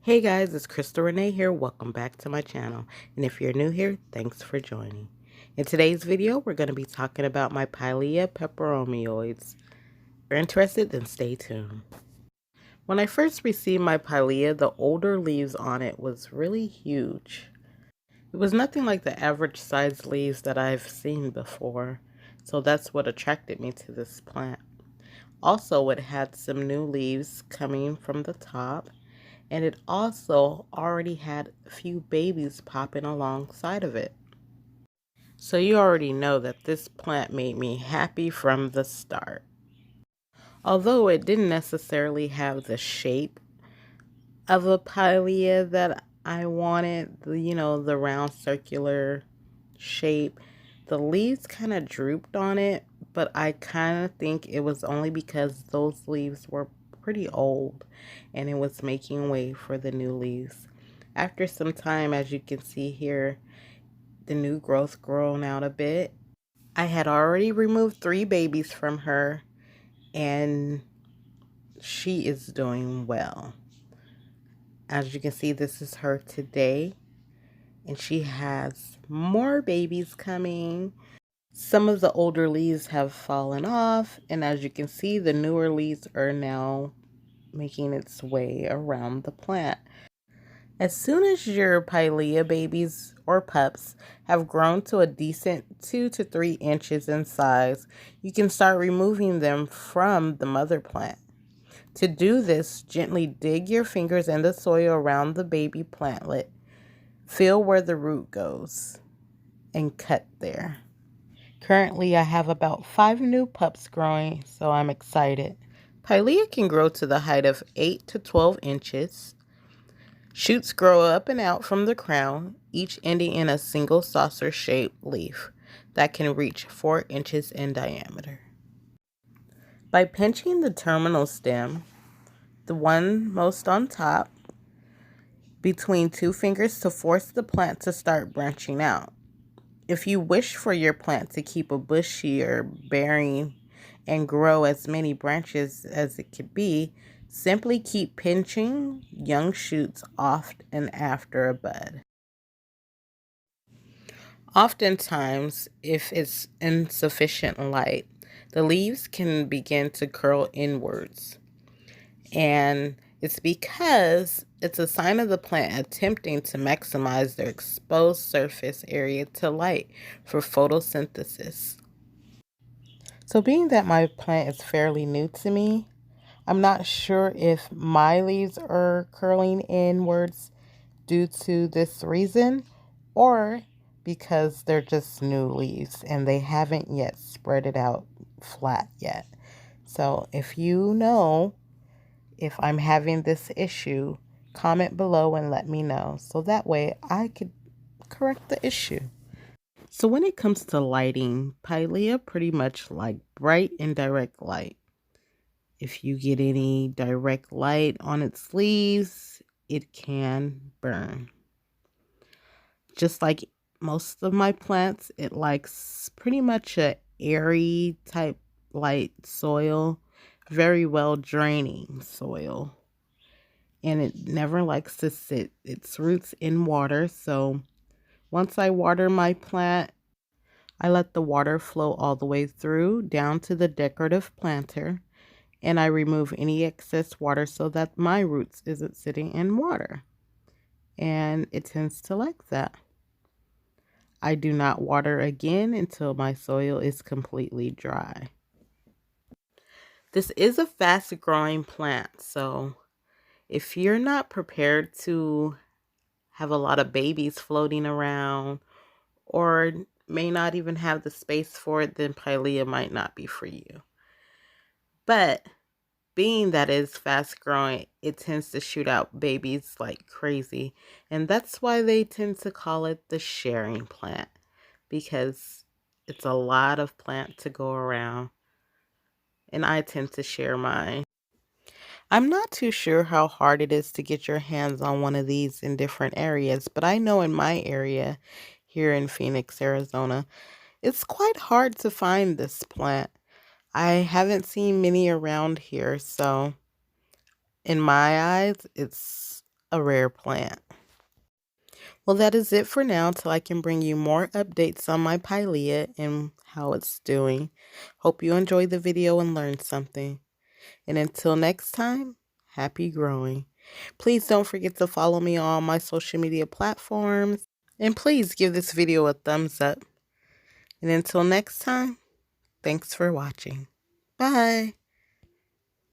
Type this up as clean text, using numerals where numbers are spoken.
Hey guys, it's Crystal Renee here. Welcome back to my channel. And if you're new here, thanks for joining. In today's video, we're going to be talking about my Pilea Peperomioides. If you're interested, then stay tuned. When I first received my Pilea, the older leaves on it was really huge. It was nothing like the average size leaves that I've seen before. So that's what attracted me to this plant. Also, it had some new leaves coming from the top. And it also already had a few babies popping alongside of it. So you already know that this plant made me happy from the start. Although it didn't necessarily have the shape of a pilea that I wanted, the round circular shape, the leaves kind of drooped on it, but I kind of think it was only because those leaves were pretty old and it was making way for the new leaves. After some time, as you can see here, the new growth grown out a bit. I had already removed 3 babies from her and she is doing well. As you can see, this is her today and she has more babies coming. Some of the older leaves have fallen off, and as you can see, the newer leaves are now making its way around the plant. As soon as your Pilea babies or pups have grown to a decent 2 to 3 inches in size, you can start removing them from the mother plant. To do this, gently dig your fingers in the soil around the baby plantlet. Feel where the root goes and cut there. Currently, I have about 5 new pups growing, so I'm excited. Pilea can grow to the height of 8 to 12 inches. Shoots grow up and out from the crown, each ending in a single saucer-shaped leaf that can reach 4 inches in diameter. By pinching the terminal stem, the one most on top, between 2 fingers to force the plant to start branching out. If you wish for your plant to keep a bushier bearing and grow as many branches as it could be, simply keep pinching young shoots off and after a bud. Oftentimes, if it's insufficient light, the leaves can begin to curl inwards. And it's because it's a sign of the plant attempting to maximize their exposed surface area to light for photosynthesis. So being that my plant is fairly new to me, I'm not sure if my leaves are curling inwards due to this reason or because they're just new leaves and they haven't yet spread it out flat yet. So if you know if I'm having this issue, comment below and let me know so that way I could correct the issue. So when it comes to lighting, Pilea pretty much like bright and direct light. If you get any direct light on its leaves, it can burn. Just like most of my plants, it likes pretty much a airy type light soil, very well draining soil. And it never likes to sit its roots in water. So once I water my plant, I let the water flow all the way through down to the decorative planter, and I remove any excess water so that my roots isn't sitting in water. And it tends to like that. I do not water again until my soil is completely dry. This is a fast growing plant, so if you're not prepared to have a lot of babies floating around or may not even have the space for it, then Pilea might not be for you. But being that it's fast growing, it tends to shoot out babies like crazy. And that's why they tend to call it the sharing plant, because it's a lot of plant to go around. And I tend to share mine. I'm not too sure how hard it is to get your hands on one of these in different areas, but I know in my area here in Phoenix, Arizona, it's quite hard to find this plant. I haven't seen many around here, so in my eyes, it's a rare plant. Well, that is it for now till I can bring you more updates on my Pilea and how it's doing. Hope you enjoyed the video and learned something. And until next time, happy growing. Please don't forget to follow me on all my social media platforms. And please give this video a thumbs up. And until next time, thanks for watching. Bye.